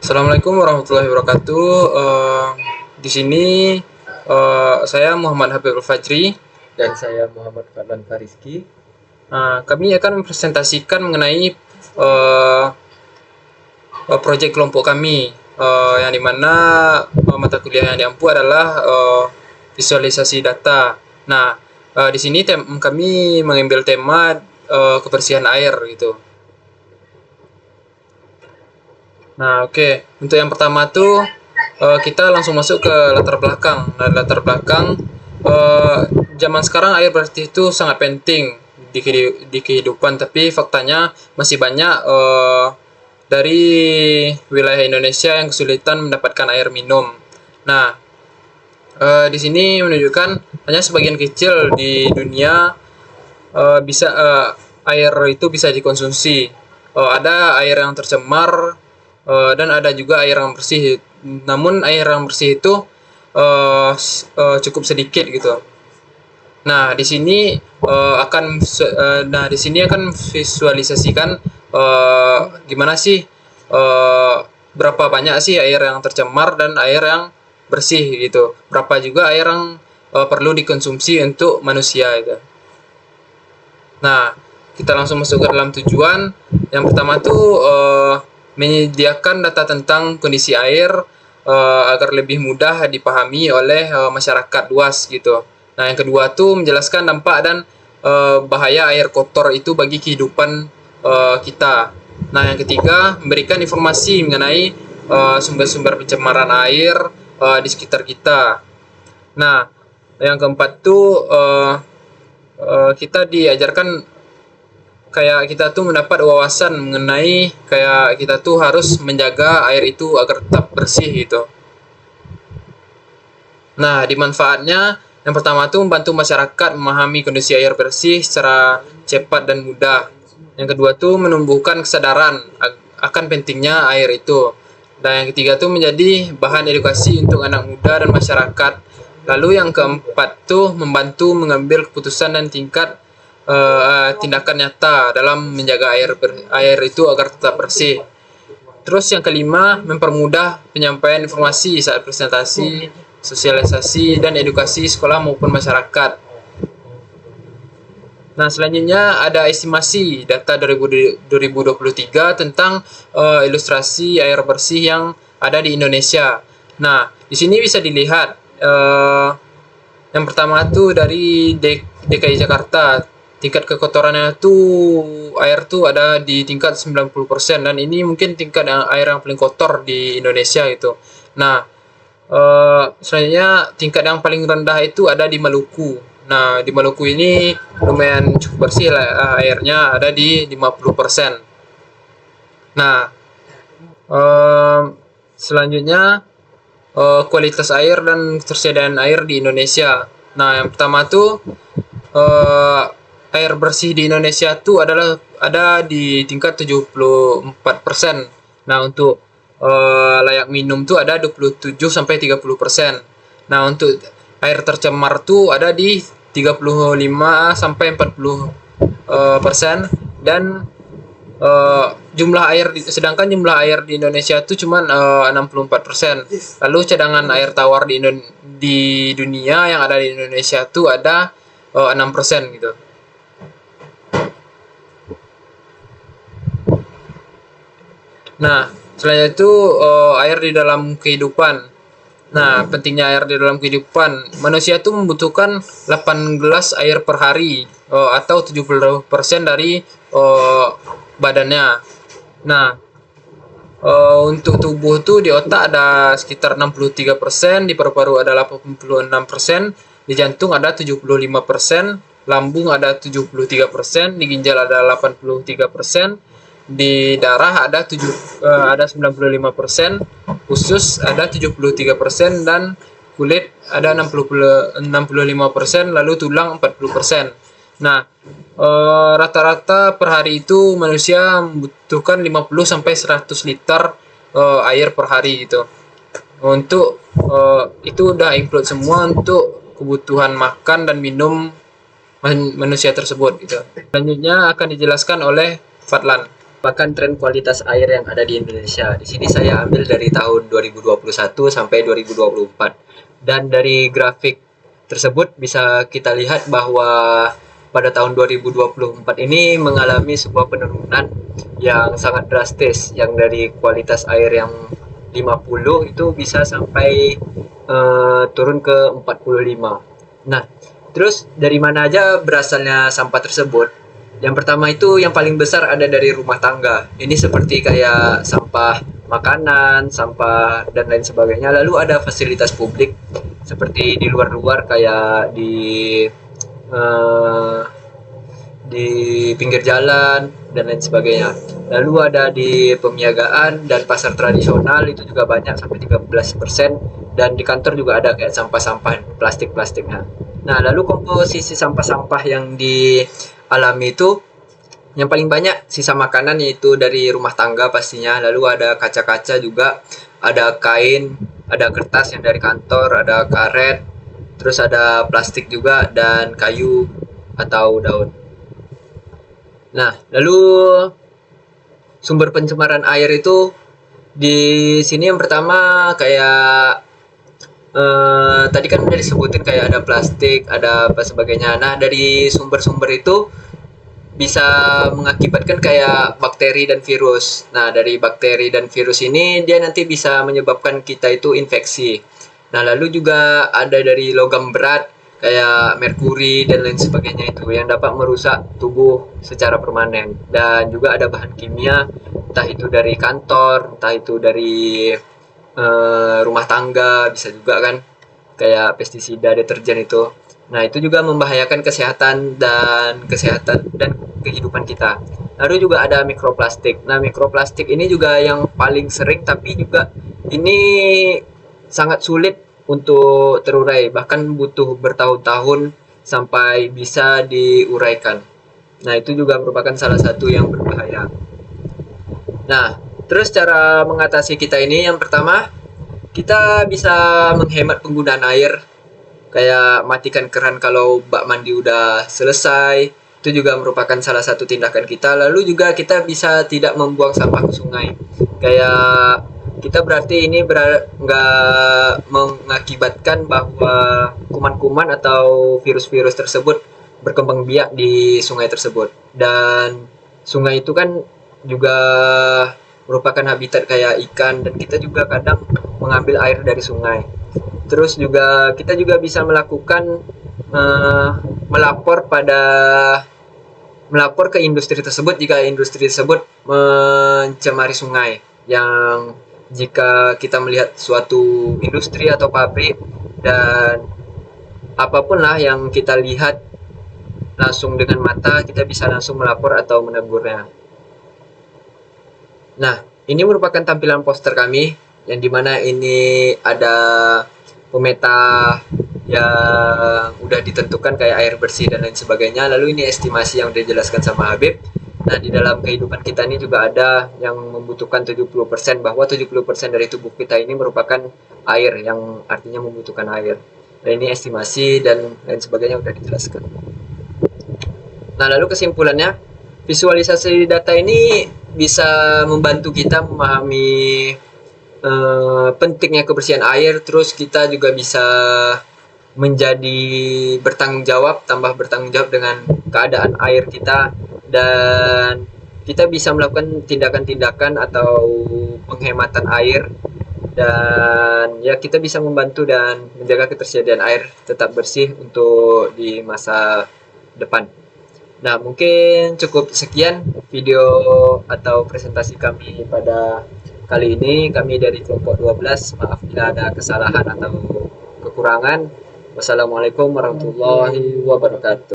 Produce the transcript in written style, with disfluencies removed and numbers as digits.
Assalamualaikum warahmatullahi wabarakatuh. Di sini saya Muhammad Habibul Fajri. Dan saya Muhammad Fadlan Fariski. Kami akan mempresentasikan mengenai eh, proyek kelompok kami, yang dimana mata kuliah yang diampu adalah visualisasi data. Nah, di sini kami mengambil tema kebersihan air gitu. Nah, oke. Untuk yang pertama tuh kita langsung masuk ke latar belakang. Nah, latar belakang eh, zaman sekarang air bersih itu sangat penting di kehidupan, tapi faktanya masih banyak dari wilayah Indonesia yang kesulitan mendapatkan air minum. Nah, di sini menunjukkan hanya sebagian kecil di dunia bisa air itu bisa dikonsumsi. Ada air yang tercemar dan ada juga air yang bersih. Namun air yang bersih itu cukup sedikit gitu. Nah, di sini akan visualisasikan gimana sih berapa banyak sih air yang tercemar dan air yang bersih gitu. Berapa juga air yang perlu dikonsumsi untuk manusia gitu. Nah, kita langsung masuk ke dalam tujuan. Yang pertama tuh menyediakan data tentang kondisi air agar lebih mudah dipahami oleh masyarakat luas gitu. Nah, yang kedua tuh menjelaskan dampak dan bahaya air kotor itu bagi kehidupan kita. Nah, yang ketiga memberikan informasi mengenai sumber-sumber pencemaran air di sekitar kita. Nah, yang keempat tuh kita diajarkan kayak kita tuh mendapat wawasan mengenai kayak kita tuh harus menjaga air itu agar tetap bersih gitu. Nah, di manfaatnya yang pertama tuh membantu masyarakat memahami kondisi air bersih secara cepat dan mudah. Yang kedua tuh menumbuhkan kesadaran akan pentingnya air itu. Dan yang ketiga tuh menjadi bahan edukasi untuk anak muda dan masyarakat. Lalu yang keempat tuh membantu mengambil keputusan dan tindakan nyata dalam menjaga air itu agar tetap bersih. Terus yang kelima, mempermudah penyampaian informasi saat presentasi, sosialisasi, dan edukasi sekolah maupun masyarakat. Nah, selanjutnya ada estimasi data 2023 tentang ilustrasi air bersih yang ada di Indonesia. Nah, di sini bisa dilihat yang pertama tuh dari DKI Jakarta. Tingkat kekotorannya tuh air tuh ada di tingkat 90% dan ini mungkin tingkat air yang paling kotor di Indonesia gitu. Nah, selanjutnya tingkat yang paling rendah itu ada di Maluku. Nah, di Maluku ini lumayan cukup bersih lah airnya, ada di 50%. Nah, selanjutnya kualitas air dan ketersediaan air di Indonesia. Nah, yang pertama tuh air bersih di Indonesia tuh ada di tingkat 74%. Nah, untuk layak minum tuh ada 27 sampai 30%. Nah, untuk air tercemar tuh ada di 35 sampai 40%, dan sedangkan jumlah air di Indonesia itu cuma 64%. Lalu cadangan air tawar di dunia yang ada di Indonesia itu ada 6% gitu. Nah, selain itu air di dalam kehidupan. Nah, pentingnya air di dalam kehidupan. Manusia itu membutuhkan 8 gelas air per hari atau 70% dari badannya. Nah, untuk tubuh tuh di otak ada sekitar 63%, di paru-paru ada 86%, di jantung ada 75%, lambung ada 73%, di ginjal ada 83%, di darah ada 95%, usus ada 73%, dan kulit ada 65%, lalu tulang 40%. Nah, rata-rata per hari itu manusia membutuhkan 50 sampai 100 liter air per hari gitu. Untuk itu udah include semua untuk kebutuhan makan dan minum manusia tersebut gitu. Selanjutnya akan dijelaskan oleh Fadlan. merupakan tren kualitas air yang ada di Indonesia. Di sini saya ambil dari tahun 2021 sampai 2024. Dan dari grafik tersebut bisa kita lihat bahwa pada tahun 2024 ini mengalami sebuah penurunan yang sangat drastis, yang dari kualitas air yang 50 itu bisa sampai turun ke 45. Nah, terus dari mana aja berasalnya sampah tersebut? Yang pertama itu yang paling besar ada dari rumah tangga. Ini seperti kayak sampah makanan, sampah dan lain sebagainya. Lalu ada fasilitas publik seperti di luar-luar kayak eh, di pinggir jalan dan lain sebagainya. Lalu ada di pemniagaan dan pasar tradisional itu juga banyak sampai 13%, dan di kantor juga ada kayak sampah-sampah plastik-plastiknya. Nah, lalu komposisi sampah-sampah yang dialami itu yang paling banyak sisa makanan, yaitu dari rumah tangga pastinya. Lalu ada kaca-kaca juga, ada kain, ada kertas yang dari kantor, ada karet, terus ada plastik juga, dan kayu atau daun. Nah, lalu sumber pencemaran air itu di sini yang pertama kayak tadi kan udah disebutin kayak ada plastik, ada apa sebagainya. Nah, dari sumber-sumber itu bisa mengakibatkan kayak bakteri dan virus. Nah, dari bakteri dan virus ini dia nanti bisa menyebabkan kita itu infeksi. Nah, lalu juga ada dari logam berat kayak merkuri dan lain sebagainya itu yang dapat merusak tubuh secara permanen. Dan juga ada bahan kimia, entah itu dari kantor, entah itu dari rumah tangga, bisa juga kan kayak pestisida, deterjen itu. Nah, itu juga membahayakan kesehatan dan kehidupan kita. Lalu juga ada mikroplastik. Nah, mikroplastik ini juga yang paling sering, tapi juga ini sangat sulit untuk terurai, bahkan butuh bertahun-tahun sampai bisa diuraikan. Nah, itu juga merupakan salah satu yang berbahaya. Nah, terus cara mengatasi kita ini, yang pertama kita bisa menghemat penggunaan air, kayak matikan keran kalau bak mandi udah selesai. Itu juga merupakan salah satu tindakan kita. Lalu juga kita bisa tidak membuang sampah ke sungai, kayak kita berarti ini nggak mengakibatkan bahwa kuman-kuman atau virus-virus tersebut berkembang biak di sungai tersebut. Dan sungai itu kan juga merupakan habitat kayak ikan, dan kita juga kadang mengambil air dari sungai. Terus juga kita juga bisa melakukan melapor ke industri tersebut jika industri tersebut mencemari sungai. Yang jika kita melihat suatu industri atau pabrik dan apapun lah yang kita lihat langsung dengan mata, kita bisa langsung melapor atau menegurnya. Nah, ini merupakan tampilan poster kami, yang dimana ini ada pemeta yang udah ditentukan kayak air bersih dan lain sebagainya. Lalu ini estimasi yang udah dijelaskan sama Habib. Nah, di dalam kehidupan kita ini juga ada yang membutuhkan 70%, bahwa 70% dari tubuh kita ini merupakan air, yang artinya membutuhkan air. Dan ini estimasi dan lain sebagainya udah dijelaskan. Nah, lalu kesimpulannya, visualisasi data ini bisa membantu kita memahami pentingnya kebersihan air. Terus kita juga bisa menjadi tambah bertanggung jawab dengan keadaan air kita, dan kita bisa melakukan tindakan-tindakan atau penghematan air, dan ya kita bisa membantu dan menjaga ketersediaan air tetap bersih untuk di masa depan. Nah, mungkin cukup sekian video atau presentasi kami pada kali ini. Kami dari kelompok 12, maaf bila ada kesalahan atau kekurangan. Wassalamualaikum warahmatullahi wabarakatuh.